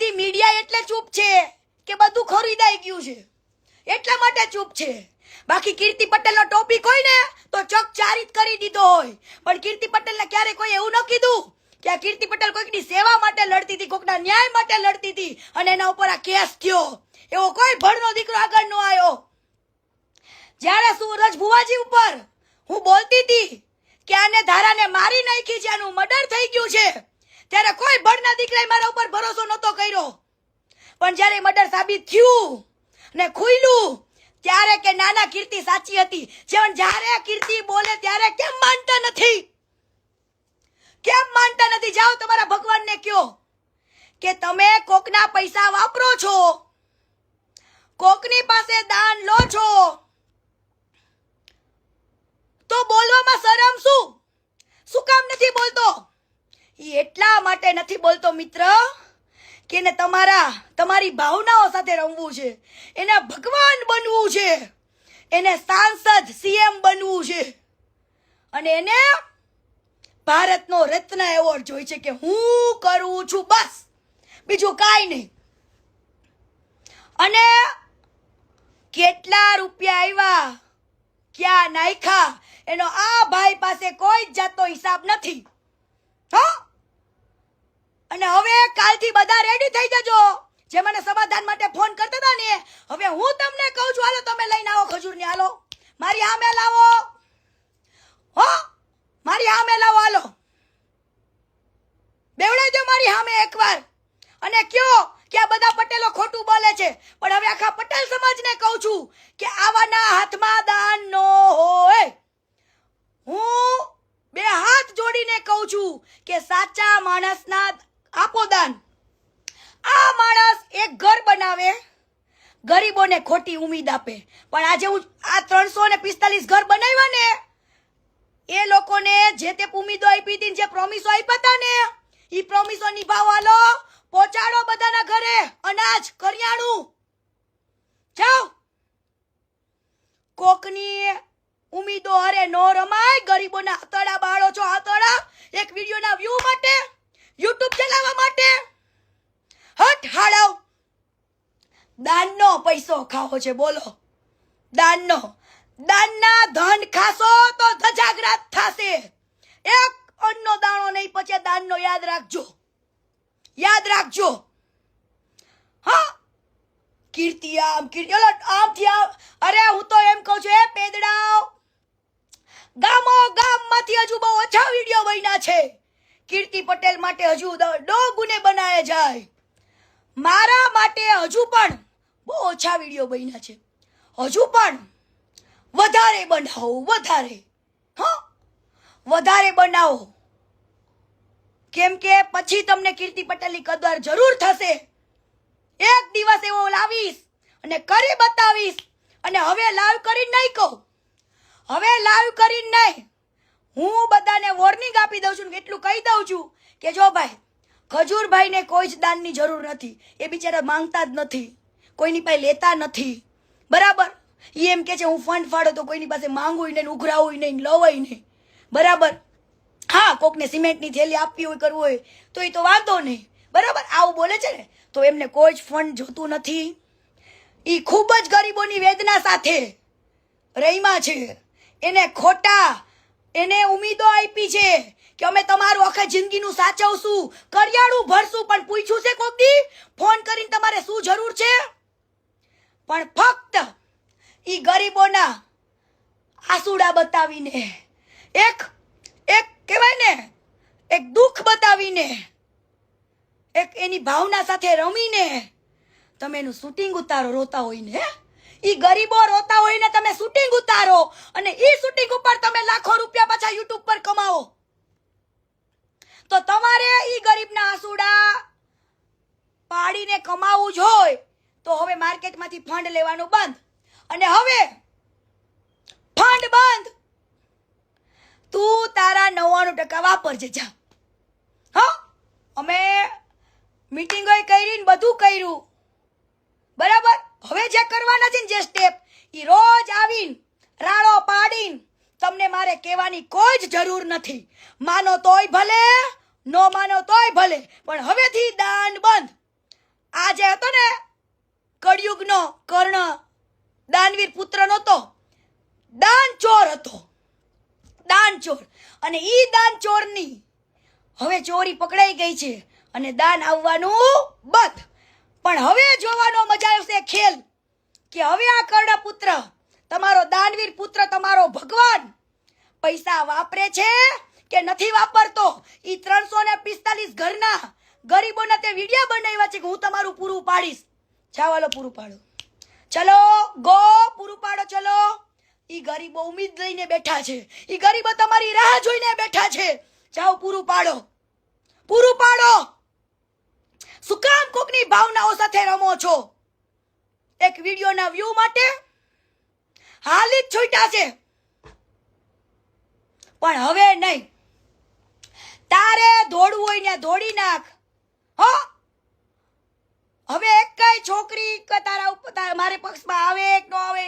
બધી મીડિયા એટલે ચૂપ છે કે બધું ખરીદાઈ ગયું છે એટલા માટે ચૂપ છે. બાકી કીર્તિ પટેલનો ટોપિક હોય ને તો ચકચારિત કરી દીધો હોય, પણ કીર્તિ પટેલને ક્યારે કોઈ એવું ન કીધું કે આ કીર્તિ પટેલ કોઈકની સેવા માટે લડતી હતી, કોઈકના ન્યાય માટે લડતી હતી અને એના ઉપર આ કેસ થયો. એવો કોઈ ભણનો દીકરો આગળ ન આવ્યો. જ્યારે સૂરજ ભુવાજી ઉપર હું બોલતી હતી કે આને ધારાને મારી નાખી છે, આનું મર્ડર થઈ ગયું છે, ત્યારે કોઈ ભણના દીકરાએ મારા ઉપર ભરોસો નતો કર્યો. પણ જ્યારે મર્ડર સાબિત થયું ને ખુલ્યું ત્યારે કે નાના કીર્તિ સાચી હતી. જ્યારે કીર્તિ બોલે ત્યારે કેમ માનતા નથી? કેમ માનતા નથી? જાઓ તમારા ભગવાનને કહો કે તમે કોકના પૈસા વાપરો છો, કોકની પાસે દાન લો છો, તો બોલવામાં શરમ શું? શું કામ નથી બોલતો? એ એટલા માટે નથી બોલતો મિત્ર કે એને તમારી ભાવનાઓ સાથે રમવું છે, એને ભગવાન બનવું છે, એને સાંસદ સીએમ બનવું છે અને એને ભારતનો રત્ન એવોર્ડ જોઈ છે કે હું કરું છું, બસ બીજું કાંઈ નહીં. અને કેટલા રૂપિયા આવ્યા, ક્યાં નાખ્યા, એનો આ ભાઈ પાસે કોઈ જ જાતનો હિસાબ નથી. હા, અને હવે કાલથી બધા રેડી થઈ જજો જે મને સમાધાન માટે ફોન કરતા હતા ને. હવે હું તમને કહું છું, હાલો તમે લઈને આવો ખજૂર ને, હાલો મારી સામે લાવો, હો મારી સામે લાવો, હાલો બેવડાઈ દો મારી સામે એકવાર અને કયો કે આ બધા પટેલો ખોટું બોલે છે. પણ હવે આખા પટેલ સમાજને કહું છું કે આવાના હાથમાં દાન નો હોય. હું બે હાથ જોડીને કહું છું કે સાચા માણસના આપો દાન. આ માણસ એક ઘર બનાવે, ગરીબોને ખોટી ઉમ્મીદ આપે, પણ આજે હું આ 345 ઘર બનાવ્યા ને, એ લોકોને જે તે ઉમ્મીદો આપી હતી, જે પ્રોમિસો આપ્યા હતા ને, એ પ્રોમિસો નિભાવવાનો. પહોંચાડો બધાના ઘરે અનાજ, કરિયાણું. જાઓ, કોકની ઉમ્મીદો અરે નો રમાય. ગરીબોના આતડા બાળો છો, આતડા એક વિડિયોના વ્યૂ માટે, યુટ્યુબ ચલાવવા માટે. હટ હાડાવ. દાનનો પૈસો ખાવો છે, બોલો દાનનો. દાનના ધન ખાશો તો ધજાગરાત થશે. એક અન્નનો દાણો નહીં પચે દાનનો, યાદ રાખજો, યાદ રાખજો. હા, કીર્તિ આમ, કીર્તિ આમથી આમ. અરે હું તો એમ કહું છું, એ પેદડાવ, ગામો ગામમાંથી હજુ બહુ ઓછા વિડીયો બન્યા છે. કીર્તિ પટેલ માટે હજુ ડોગુને બનાવે જાય, મારા માટે હજુ પણ બહુ ઓછા વિડીયો બન્યા છે. હજુ પણ વધારે બનાવો, વધારે, હા વધારે બનાવો, કેમ કે પછી તમને કીર્તિ પટેલની કદર જરૂર થશે. એક દિવસ એવો લાવીશ અને કરી બતાવીશ. અને હવે લાઈવ કરીને નહીં કહું, હવે લાઈવ કરીને નહીં, હું બધાને વોર્નિંગ આપી દઉં છું, એટલું કહી દઉં છું કે જો ભાઈ, ખજૂરભાઈને કોઈ જ દાનની જરૂર નથી. એ બિચારા માંગતા જ નથી, કોઈની પાસે લેતા નથી, બરાબર. એ એમ કે છે હું ફંડ ફાળો તો કોઈની પાસે માંગવું નહીં, ઉઘરાવું નહીં, લવાય નહીં, બરાબર. હા, કોકને સિમેન્ટની થેલી આપવી હોય, કરવું હોય તો એ તો વાંધો નહીં, બરાબર. આવું બોલે છે ને તો એમને કોઈ જ ફંડ જોતું નથી. એ ખૂબ જ ગરીબોની વેદના સાથે રહીમાં છે. એને ખોટા, એને ઉમીદો આપી છે કે અમે તમારું આખા જિંદગીનું સાચવશું, કરિયાણું ભરશું, પણ પૂછ્યું છે કોક દી ફોન કરીને તમારે શું જરૂર છે? પણ ફક્ત ઈ ગરીબોના આંસુડા બતાવીને, એક કહેવાય ને, એક દુઃખ બતાવીને, એક એની ભાવના સાથે રમીને તમે એનું શૂટિંગ ઉતારો. રોતા હોય ને, ઈ ગરીબો રોતા હોય ને તમે શૂટિંગ ઉતારો અને ઈ શૂટિંગ ઉપર તમે લાખો રૂપિયા પાછા યુટ્યુબ પર કમાવો. તો તમારે ઈ ગરીબના આંસુડા પાડીને કમાવું જ હોય તો હવે માર્કેટમાંથી ફંડ લેવાનું બંધ. અને હવે ફંડ બંધ, તું તારા 99% વાપરજે, જા. હા, અમે મીટિંગો કરી ને બધું કર્યું, બરાબર. હવે જે કરવાના છે ને, જે સ્ટેપ, એ રોજ આવીને રાડો પાડીને તમને મારે કહેવાની કોઈ જ જરૂર નથી. માનો તોય ભલે, નો માનો તોય ભલે, પણ હવેથી દાન બંધ. કર્ણ દાનવીર પુત્ર નહોતો, દાનચોર હતો, દાનચોર. અને ઈ દાનચોરની હવે ચોરી પકડાઈ ગઈ છે અને દાન આવવાનું બંધ. પણ હવે જોવાનો મજા આવશે ખેલ કે હવે આ કર્ણપુત્ર તમારો દાનવીર પુત્ર તમારો ભગવાન પૈસા વાપરે છે કે નથી વાપરતો. ઈ 345 ઘરના ગરીબોના તે વિડિયો બનાવ્યા છે કે હું તમારું પૂરું પાડીશ. ચાલો પૂરું પાડો, ચલો ગો પૂરું પાડો. ચલો ઈ ગરીબો ઉમ્મીદ લઈને બેઠા છે, ઈ ગરીબો તમારી રાહ જોઈને બેઠા છે. જાઓ પૂરું પાડો, પૂરું પાડો. શું કામ કોકની ભાવનાઓ સાથે રમો છો? એક વિડિયોના વ્યૂ માટે હાલી જ છૂટ્યા છે, પણ હવે નહીં. તારે દોડવું હોય ને દોડી નાખ. હો હવે એક કઈ છોકરી તારા ઉપર મારે પક્ષમાં આવે કે ન આવે